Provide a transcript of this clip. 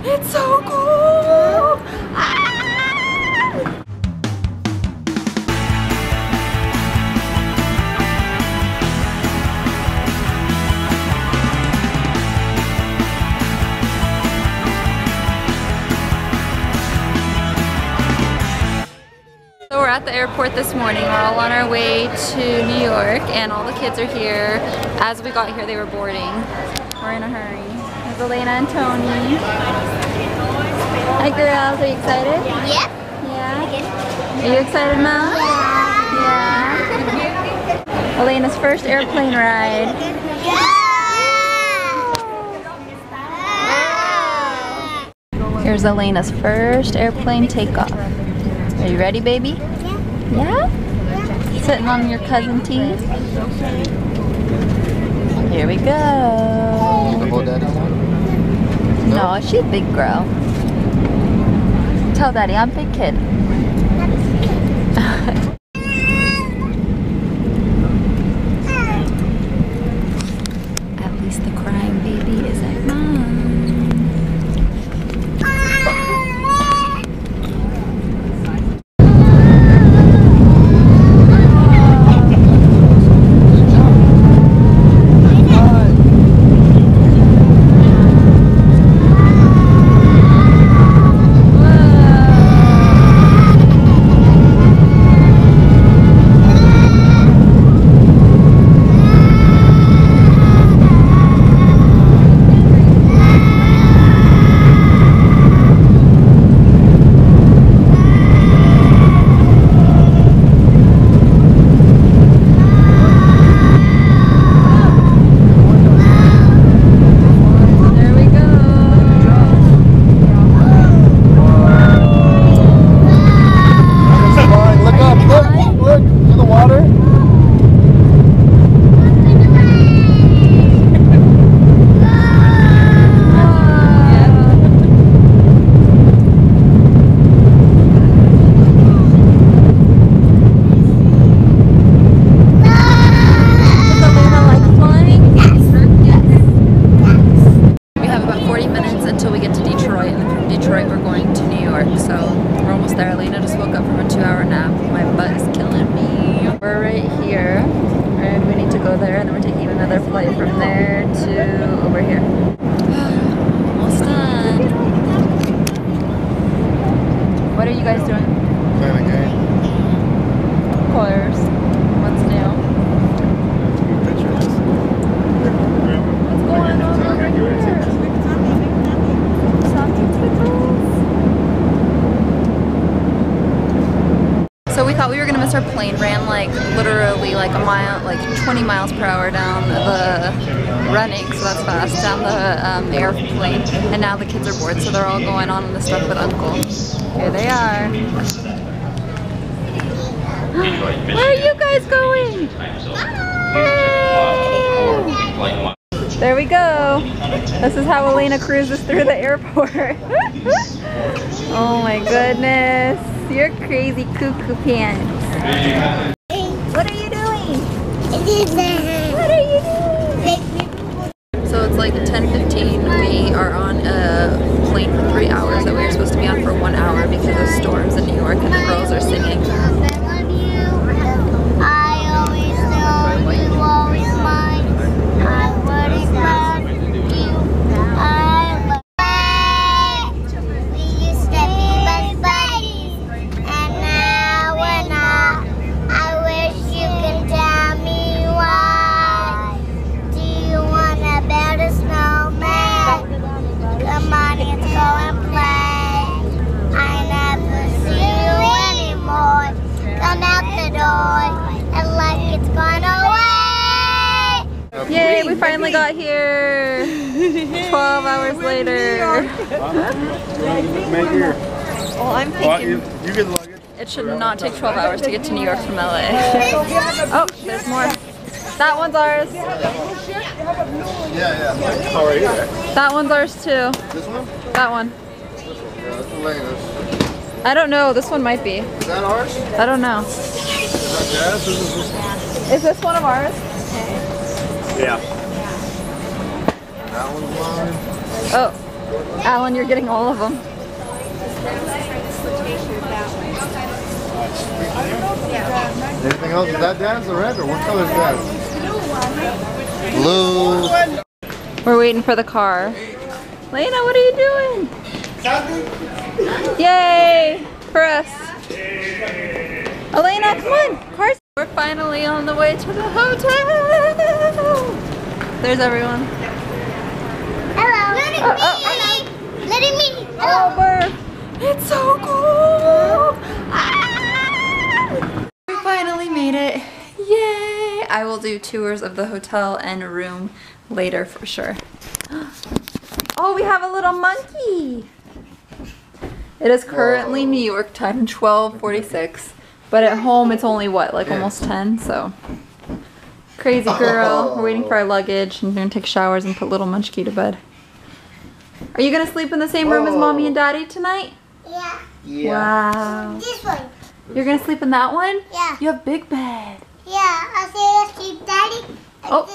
It's so cool! Ah! So we're at the airport this morning. We're all on our way to New York and all the kids are here. As we got here, they were boarding. We're in a hurry. There's Elena and Tony. Hi girls, are you excited? Yep. Yeah? Are you excited, Mel? Yeah. Elena's first airplane ride. Here's Elena's first airplane takeoff. Are you ready, baby? Yeah? Sitting on your cousin teeth. Here we go. No, she's a big girl. Tell Daddy, I'm a big kid. At least the crying baby isn't mine. Alaina just woke up from a 2-hour nap. My butt is killing me. We're right here, and we need to go there, and then we're taking another flight from there to over here. Almost done. What are you guys doing? Playing a game. Of course. What's new? Pictures. What's going on over here? So we thought we were gonna miss our plane. Ran like literally like a mile, like 20 miles per hour down the running, so that's fast, down the airplane. And now the kids are bored, so they're all going on the stuff with Uncle. Here they are. Where are you guys going? Hey! There we go. This is how Alaina cruises through the airport. Oh my goodness. You're crazy cuckoo pants. What are you doing? What are you doing? So it's like 10:15. We are on a plane for 3 hours that we were supposed to be on for 1 hour because of storms in New York, and the girls are singing. Yay, we finally got here 12 hours later. Well, I'm thinking you get the luggage. It should not take 12 hours to get to New York from LA. Oh, there's more. That one's ours. Yeah. All right. That one's ours too. This one? That one. Yeah, that's Alaina's. I don't know, this one might be. Is that ours? I don't know. Is that Jazz? Is this one of ours? Yeah. That one's mine. Oh. Alan, you're getting all of them. Anything else? Is that dad's or red or what color is that? Blue. We're waiting for the car. Lena, what are you doing? Yay! For us. Elena, come on. Cars. We're finally on the way to the hotel. There's everyone. Hello. Let me. Oh, Burp. It's so cool. Ah! We finally made it. Yay! I will do tours of the hotel and room later for sure. Oh, we have a little monkey. It is currently New York time, 12:46. But at home it's only what, like almost 10, so. Crazy girl. We're waiting for our luggage and we're gonna take showers and put little Munchkie to bed. Are you gonna sleep in the same room as Mommy and Daddy tonight? Yeah. Wow. This one. You're gonna sleep in that one? Yeah. You have big bed. Yeah. I say let's sleep, Daddy. Oh.